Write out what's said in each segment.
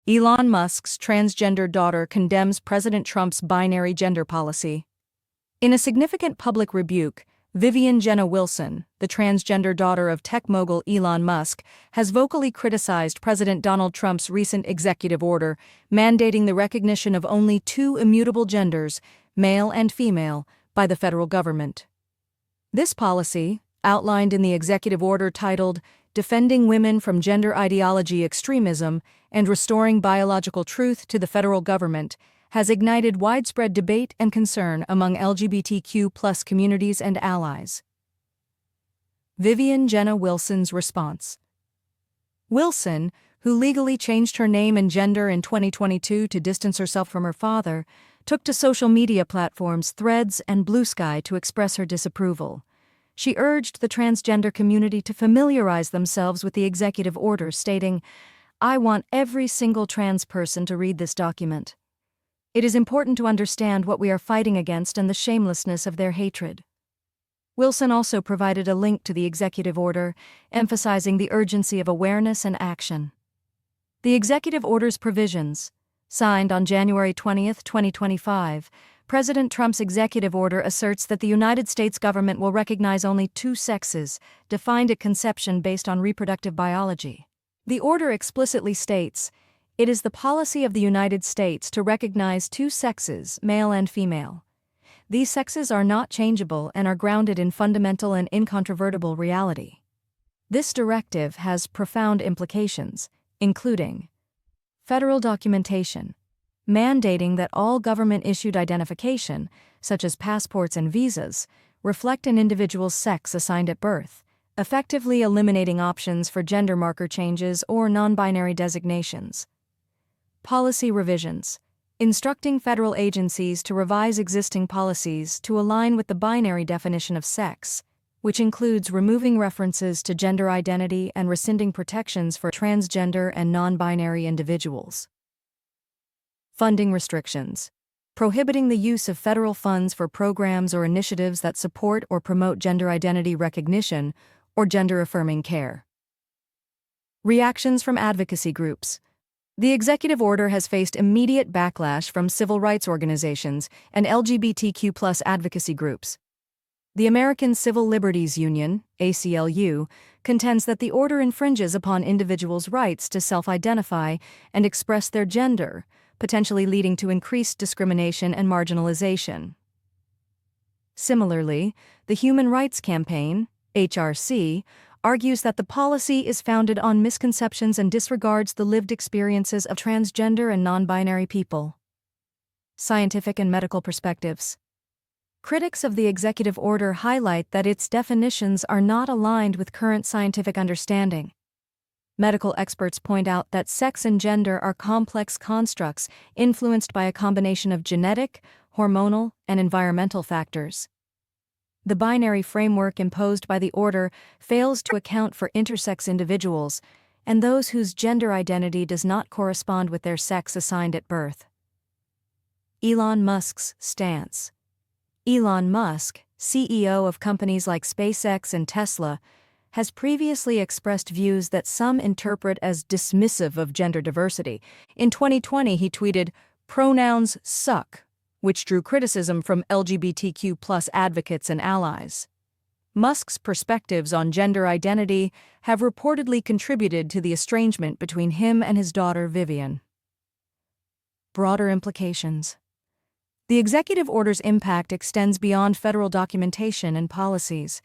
Elon Musk's transgender daughter condemns President Trump's binary gender policy. In a significant public rebuke, Vivian Jenna Wilson, the transgender daughter of tech mogul Elon Musk, has vocally criticized President Donald Trump's recent executive order mandating the recognition of only two immutable genders, male and female, by the federal government. This policy, outlined in the executive order titled Defending Women from Gender Ideology Extremism and Restoring Biological Truth to the Federal Government, has ignited widespread debate and concern among LGBTQ+ communities and allies. Vivian Jenna Wilson's response. Wilson, who legally changed her name and gender in 2022 to distance herself from her father, took to social media platforms Threads and Blue Sky to express her disapproval. She urged the transgender community to familiarize themselves with the executive order, stating, "I want every single trans person to read this document. It is important to understand what we are fighting against and the shamelessness of their hatred." Wilson also provided a link to the executive order, emphasizing the urgency of awareness and action. The executive order's provisions, signed on January 20, 2025, President Trump's executive order asserts that the United States government will recognize only two sexes, defined at conception based on reproductive biology. The order explicitly states, "It is the policy of the United States to recognize two sexes, male and female. These sexes are not changeable and are grounded in fundamental and incontrovertible reality." This directive has profound implications, including federal documentation, mandating that all government-issued identification, such as passports and visas, reflect an individual's sex assigned at birth, effectively eliminating options for gender marker changes or non-binary designations. Policy revisions, instructing federal agencies to revise existing policies to align with the binary definition of sex, which includes removing references to gender identity and rescinding protections for transgender and non-binary individuals. Funding restrictions, prohibiting the use of federal funds for programs or initiatives that support or promote gender identity recognition or gender-affirming care. Reactions from advocacy groups. The executive order has faced immediate backlash from civil rights organizations and LGBTQ+ advocacy groups. The American Civil Liberties Union, ACLU, contends that the order infringes upon individuals' rights to self-identify and express their gender, potentially leading to increased discrimination and marginalization. Similarly, the Human Rights Campaign, HRC, argues that the policy is founded on misconceptions and disregards the lived experiences of transgender and non-binary people. Scientific and medical perspectives. Critics of the executive order highlight that its definitions are not aligned with current scientific understanding. Medical experts point out that sex and gender are complex constructs influenced by a combination of genetic, hormonal, and environmental factors. The binary framework imposed by the order fails to account for intersex individuals and those whose gender identity does not correspond with their sex assigned at birth. Elon Musk's stance. Elon Musk, CEO of companies like SpaceX and Tesla, has previously expressed views that some interpret as dismissive of gender diversity. In 2020, he tweeted, "Pronouns suck," which drew criticism from LGBTQ+ advocates and allies. Musk's perspectives on gender identity have reportedly contributed to the estrangement between him and his daughter Vivian. Broader implications. The executive order's impact extends beyond federal documentation and policies.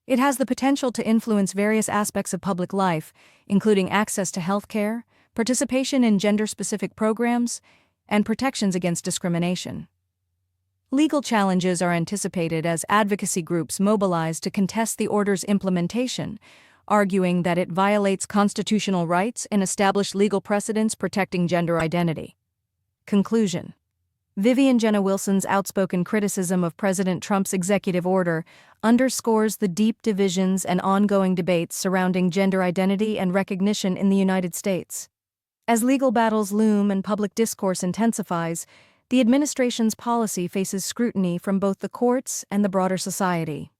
It has the potential to influence various aspects of public life, including access to health care, participation in gender-specific programs, and protections against discrimination. Legal challenges are anticipated as advocacy groups mobilize to contest the order's implementation, arguing that it violates constitutional rights and established legal precedents protecting gender identity. Conclusion. Vivian Jenna Wilson's outspoken criticism of President Trump's executive order underscores the deep divisions and ongoing debates surrounding gender identity and recognition in the United States. As legal battles loom and public discourse intensifies, the administration's policy faces scrutiny from both the courts and the broader society.